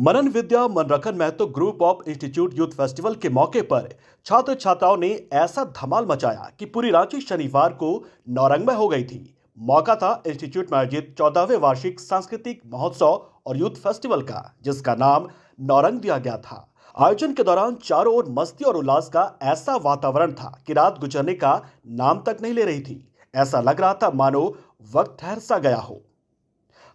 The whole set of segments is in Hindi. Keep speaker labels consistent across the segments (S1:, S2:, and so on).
S1: Manan Vidya Manrakhan Mahto group of institute youth festival के मौके पर छात्र छात्राओं ने ऐसा धमाल मचाया कि पूरी रांची शनिवार को नौरंगमय हो गई थी। मौका था इंस्टीट्यूट में आयोजित 14वें वार्षिक सांस्कृतिक महोत्सव और यूथ फेस्टिवल का, जिसका नाम नौरंग दिया गया था। आयोजन के दौरान चारों ओर मस्ती और उल्लास का ऐसा वातावरण था कि रात गुजरने का नाम तक नहीं ले रही थी। ऐसा लग रहा था मानो वक्त ठहर सा गया हो।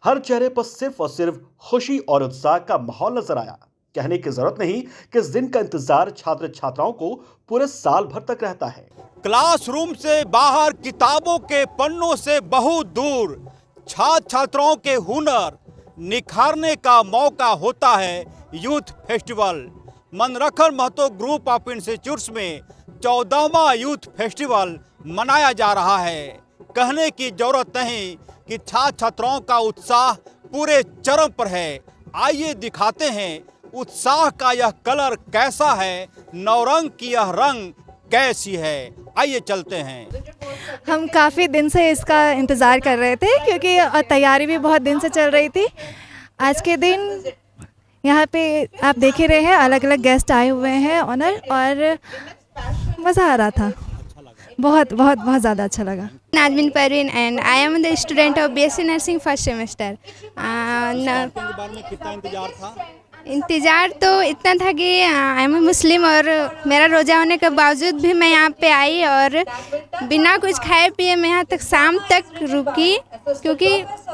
S1: हर चेहरे पर सिर्फ और सिर्फ खुशी और उत्साह का माहौल नजर आया। कहने की जरूरत नहीं कि इस दिन का इंतजार छात्र छात्राओं को पूरे साल भर तक रहता है।
S2: क्लासरूम से बाहर, किताबों के पन्नों से बहुत दूर, छात्र छात्राओं के हुनर निखारने का मौका होता है youth festival. Manrakhan Mahto group of institutes में 14वां यूथ फेस्टिवल मनाया जा रहा है। कहने की जरूरत नहीं कि छात्र छात्राओं का उत्साह पूरे चरम पर है। आइए दिखाते हैं उत्साह का यह कलर कैसा है, नौरंग की यह रंग कैसी है। आइए चलते हैं।
S3: हम काफ़ी दिन से इसका इंतज़ार कर रहे थे क्योंकि तैयारी भी बहुत दिन से चल रही थी। आज के दिन यहाँ पे आप देख ही रहे हैं, अलग अलग गेस्ट आए हुए हैं ऑनर, और मज़ा आ रहा था। बहुत बहुत बहुत ज़्यादा अच्छा लगा।
S4: Nazmeen Parveen and I am the student of BSc nursing first semester.
S2: कितना इंतजार था?
S4: इंतज़ार तो इतना था कि आई एम मुस्लिम और मेरा रोज़ा होने के बावजूद भी मैं यहाँ पे आई और बिना कुछ खाए पिए मैं यहाँ तक शाम तक रुकी क्योंकि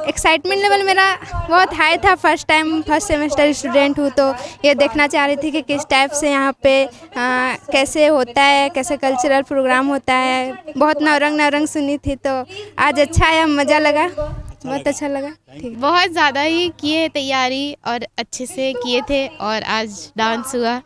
S4: एक्साइटमेंट लेवल मेरा बहुत हाई था। First time first semester student हूँ तो ये देखना चाह रही थी कि किस टाइप से यहाँ पे कैसे होता है, कैसे कल्चरल प्रोग्राम होता है। बहुत नौरंग सुनी थी तो आज अच्छा आया, मज़ा लगा, बहुत अच्छा लगा। ठीक,
S5: बहुत ज़्यादा ही किए तैयारी और अच्छे से किए थे और आज डांस हुआ।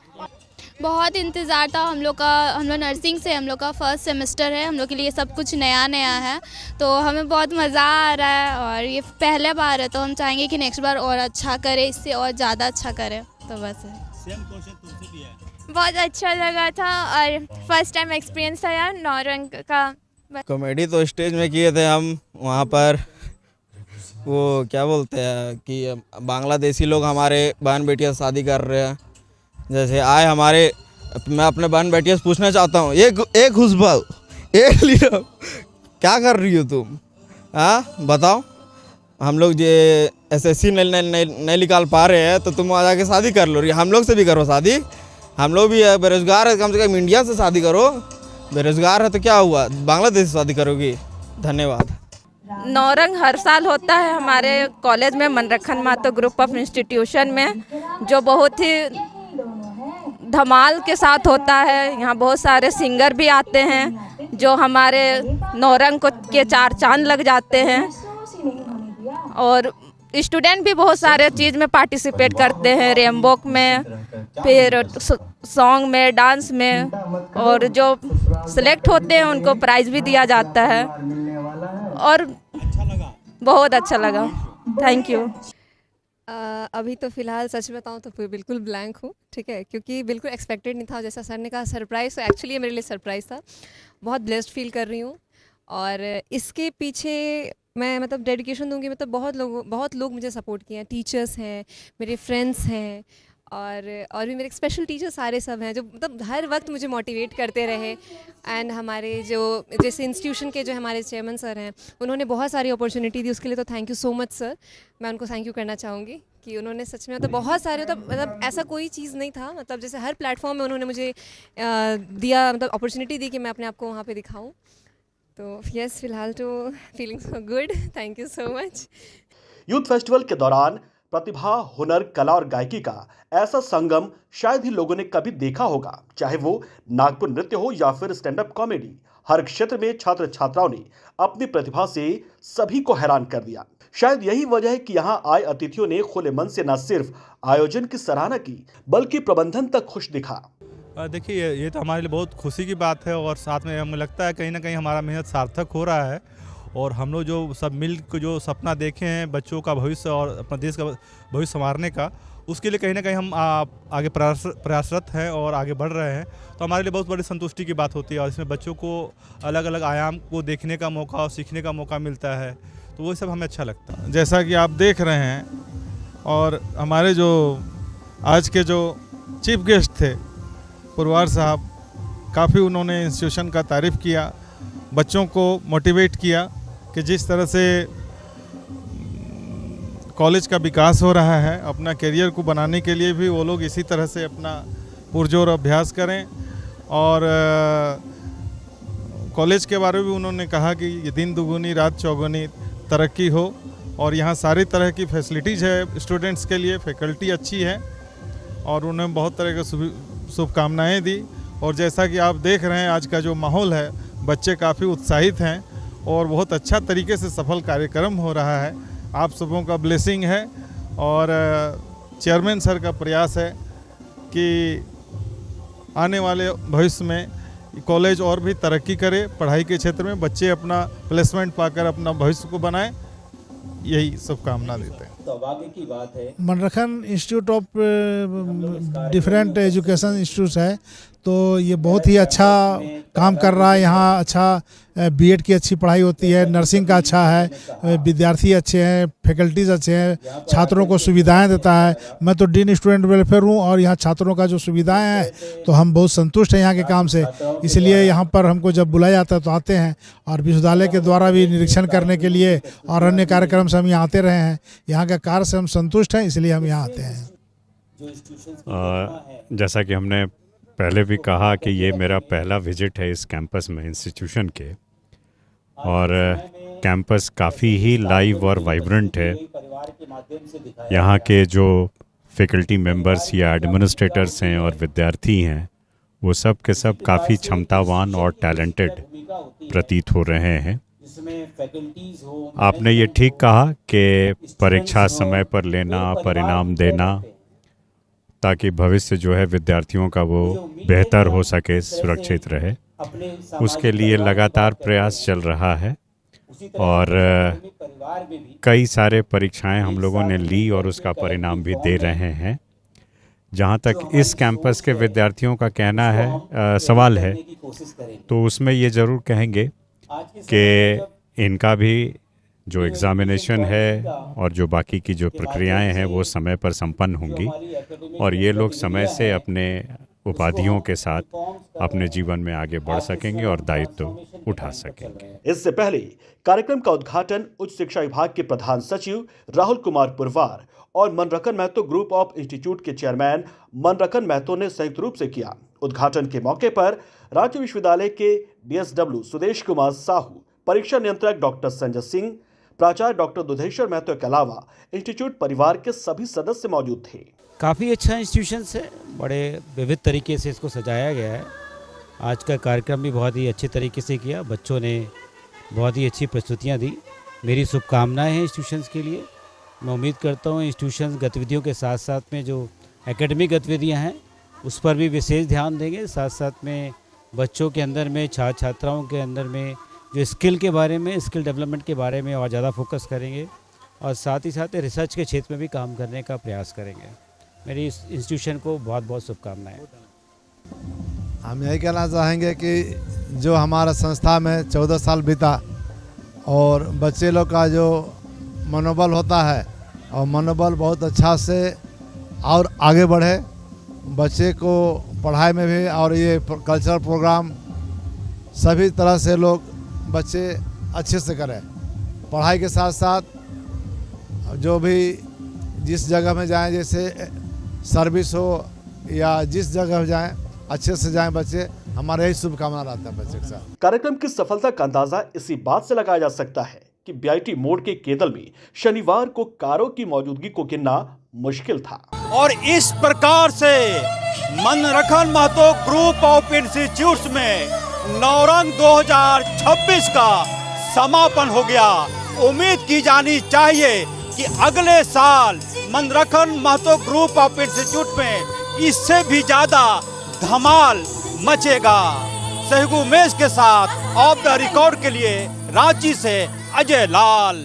S6: बहुत इंतज़ार था हम लोग नर्सिंग से, हम लोग का फर्स्ट सेमेस्टर है, हम लोग के लिए सब कुछ नया नया है तो हमें बहुत मज़ा आ रहा है और ये पहले बार है तो हम चाहेंगे कि नेक्स्ट बार और अच्छा करें, इससे और ज़्यादा अच्छा करें। तो बस
S5: बहुत अच्छा लगा था और फर्स्ट टाइम एक्सपीरियंस था यार नौरंग का।
S7: कॉमेडी तो स्टेज में किए थे हम, वहाँ पर वो क्या बोलते हैं कि बांग्लादेशी लोग हमारे बहन बेटियां शादी कर रहे हैं। जैसे आए हमारे, मैं अपने बहन बेटियों से पूछना चाहता हूँ, एक खुशबू एक लीरो क्या कर रही हो तुम? हाँ बताओ, हम लोग जो SSC नहीं निकाल पा रहे हैं तो तुम आ जाके शादी कर लो। हम लोग से भी करो शादी, हम लोग भी बेरोजगार है, कम से कम इंडिया से शादी करो। बेरोजगार है तो क्या हुआ, बांग्लादेश से शादी करोगी? धन्यवाद।
S8: नौरंग हर साल होता है हमारे कॉलेज में, मनरखन महतो ग्रुप ऑफ इंस्टीट्यूशन में, जो बहुत ही धमाल के साथ होता है। यहाँ बहुत सारे सिंगर भी आते हैं जो हमारे नौरंग को के चार चांद लग जाते हैं और स्टूडेंट भी बहुत सारे चीज़ में पार्टिसिपेट करते हैं, रेमबॉक में, फिर सॉन्ग में, डांस में, और जो सिलेक्ट होते हैं उनको प्राइज़ भी दिया जाता है और बहुत अच्छा लगा। Thank you.
S3: अभी तो फ़िलहाल सच बताऊँ तो फिर बिल्कुल ब्लैंक हूँ, ठीक है, क्योंकि बिल्कुल एक्सपेक्टेड नहीं था। जैसा सर ने कहा सरप्राइज़, तो एक्चुअली मेरे लिए सरप्राइज़ था। बहुत ब्लेस्ड फील कर रही हूँ और इसके पीछे मैं मतलब डेडिकेशन दूंगी। मतलब बहुत लोग मुझे सपोर्ट किए हैं, टीचर्स हैं, मेरे फ्रेंड्स हैं और भी मेरे स्पेशल टीचर सारे सब हैं जो मतलब हर वक्त मुझे मोटिवेट करते रहे। एंड हमारे जो जैसे इंस्टीट्यूशन के जो हमारे चेयरमैन सर हैं, उन्होंने बहुत सारी अपॉर्चुनिटी दी, उसके लिए तो thank you so much sir. मैं उनको थैंक यू करना चाहूँगी कि उन्होंने सच में मतलब बहुत सारे मतलब ऐसा कोई चीज़ नहीं था, मतलब जैसे हर प्लेटफॉर्म में उन्होंने मुझे दिया, मतलब अपॉर्चुनिटी दी कि मैं अपने आप को वहाँ पर दिखाऊँ। तो यस, फिलहाल तो feelings good. Thank you so much.
S1: Youth festival के दौरान प्रतिभा, हुनर, कला और गायकी का ऐसा संगम शायद ही लोगों ने कभी देखा होगा। चाहे वो नागपुर नृत्य हो या फिर स्टैंड अप कॉमेडी, हर क्षेत्र में छात्र छात्राओं ने अपनी प्रतिभा से सभी को हैरान कर दिया। शायद यही वजह है कि यहाँ आए अतिथियों ने खुले मन से न सिर्फ आयोजन की सराहना की बल्कि प्रबंधन तक खुश दिखा।
S9: देखिए, ये तो हमारे लिए बहुत खुशी की बात है और साथ में हमें लगता है कहीं ना कहीं हमारा मेहनत सार्थक हो रहा है और हम लोग जो सब मिल के जो सपना देखे हैं बच्चों का भविष्य और अपने देश का भविष्य संवारने का, उसके लिए कहीं ना कहीं हम आगे प्रयासरत हैं और आगे बढ़ रहे हैं। तो हमारे लिए बहुत बड़ी संतुष्टि की बात होती है और इसमें बच्चों को अलग अलग आयाम को देखने का मौका और सीखने का मौका मिलता है, तो वो सब हमें अच्छा लगता है।
S10: जैसा कि आप देख रहे हैं और हमारे जो
S9: आज के जो चीफ गेस्ट थे पुरवार साहब, काफ़ी उन्होंने इंस्टीट्यूशन का तारीफ़ किया, बच्चों को मोटिवेट किया कि जिस तरह से कॉलेज का विकास हो रहा है, अपना करियर को बनाने के लिए भी वो लोग इसी तरह से अपना पुरजोर अभ्यास करें। और कॉलेज के बारे में भी उन्होंने कहा कि ये दिन दुगुनी रात चौगुनी तरक्की हो, और यहाँ सारी तरह की फैसिलिटीज़ है स्टूडेंट्स के लिए, फैकल्टी अच्छी है, और उन्हें बहुत तरह की शुभकामनाएँ दी। और जैसा कि आप देख रहे हैं आज का जो माहौल है, बच्चे काफ़ी उत्साहित हैं और बहुत अच्छा तरीके से सफल कार्यक्रम हो रहा है। आप सबों का ब्लेसिंग है और चेयरमैन सर का प्रयास है कि आने वाले भविष्य में कॉलेज और भी तरक्की करे, पढ़ाई के क्षेत्र में बच्चे अपना प्लेसमेंट पाकर अपना भविष्य को बनाएं, यही शुभकामना देते हैं।
S2: सौभाग्य की बात है।
S10: Manrakhan institute of different education institute है, तो ये बहुत ही अच्छा काम कर रहा है। यहाँ अच्छा बीएड की अच्छी पढ़ाई होती है, नर्सिंग का अच्छा है, विद्यार्थी अच्छे हैं, फैकल्टीज़ अच्छे हैं, छात्रों को सुविधाएं देता है। मैं तो डीन स्टूडेंट वेलफेयर हूँ और यहाँ छात्रों का जो सुविधाएं हैं तो हम बहुत संतुष्ट हैं यहाँ के काम से। इसलिए यहाँ पर हमको जब बुलाया जाता है तो आते हैं, और विश्वविद्यालय के द्वारा भी निरीक्षण करने के लिए और अन्य कार्यक्रम से हम यहाँ आते रहे हैं। यहाँ के कार्य से हम संतुष्ट हैं, इसलिए हम यहाँ आते हैं।
S11: जैसा कि हमने पहले भी कहा कि ये मेरा पहला विजिट है इस कैंपस में इंस्टीट्यूशन के, और कैंपस काफ़ी ही लाइव और वाइब्रेंट है। यहाँ के जो फैकल्टी मेंबर्स या एडमिनिस्ट्रेटर्स हैं और विद्यार्थी हैं, वो सब के सब काफ़ी क्षमतावान और टैलेंटेड प्रतीत हो रहे हैं। आपने ये ठीक कहा कि परीक्षा समय पर लेना, परिणाम देना, ताकि भविष्य जो है विद्यार्थियों का वो बेहतर हो सके, सुरक्षित रहे, उसके लिए लगातार प्रयास चल रहा है। और कई सारे परीक्षाएं हम लोगों ने ली और उसका परिणाम भी दे रहे हैं। जहाँ तक इस कैंपस के विद्यार्थियों का कहना है, सवाल है, तो उसमें ये ज़रूर कहेंगे कि इनका भी जो एग्ज़ामिनेशन है और जो बाकी की जो प्रक्रियाएं हैं वो समय पर संपन्न होंगी, और ये लोग समय से अपने उपाधियों के साथ अपने जीवन में आगे बढ़ सकेंगे और दायित्व उठा सकेंगे।
S1: इससे पहले कार्यक्रम का उद्घाटन उच्च शिक्षा विभाग के प्रधान सचिव राहुल कुमार पुरवार और मनरखन महतो ग्रुप ऑफ इंस्टीट्यूट के चेयरमैन मनरखन महतो ने संयुक्त रूप से किया। उद्घाटन के मौके पर राज्य विश्वविद्यालय के DSW सुदेश कुमार साहू, परीक्षा नियंत्रक डॉक्टर संजय सिंह, प्राचार्य डॉक्टर दुधेश्वर महतो के अलावा इंस्टीट्यूट परिवार के सभी सदस्य मौजूद थे।
S12: काफ़ी अच्छा इंस्टीट्यूशन है, बड़े विविध तरीके से इसको सजाया गया है। आज का कार्यक्रम भी बहुत ही अच्छे तरीके से किया, बच्चों ने बहुत ही अच्छी प्रस्तुतियाँ दी। मेरी शुभकामनाएं हैं इंस्टीट्यूशंस के लिए। मैं उम्मीद करता हूँ इंस्टीट्यूशंस गतिविधियों के साथ साथ में जो एकेडमिक गतिविधियाँ हैं उस पर भी विशेष ध्यान देंगे, साथ साथ में बच्चों के अंदर में, छात्र छात्राओं के अंदर में जो स्किल के बारे में, स्किल डेवलपमेंट के बारे में और ज़्यादा फोकस करेंगे, और साथ ही साथ रिसर्च के क्षेत्र में भी काम करने का प्रयास करेंगे। मेरी इस इंस्टीट्यूशन को बहुत बहुत शुभकामनाएं।
S10: हम यही कहना चाहेंगे कि जो हमारा संस्था में 14 साल बीता और बच्चे लोग का जो मनोबल होता है, और मनोबल बहुत अच्छा से और आगे बढ़े, बच्चे को पढ़ाई में भी, और ये कल्चरल प्रोग्राम सभी तरह से लोग बच्चे अच्छे से करें। पढ़ाई के साथ साथ जो भी जिस जगह में जाएं, जैसे सर्विस हो या जिस जगह जाएं, अच्छे से जाएं बच्चे। हमारा यही शुभकामना रहता है बच्चे के साथ।
S1: कार्यक्रम की सफलता का अंदाजा इसी बात से लगाया जा सकता है कि BIT मोड़ के केदल में शनिवार को कारों की मौजूदगी को गिनना मुश्किल था।
S2: और इस प्रकार से मनरखन महतो ग्रुप ऑफ इंस्टीट्यूट्स में नौरंग 2026 का समापन हो गया। उम्मीद की जानी चाहिए कि अगले साल मनरखन महतो ग्रुप ऑफ इंस्टीट्यूट में इससे भी ज्यादा धमाल मचेगा। सहगू मेष के साथ ऑफ द रिकॉर्ड के लिए रांची से अजय लाल।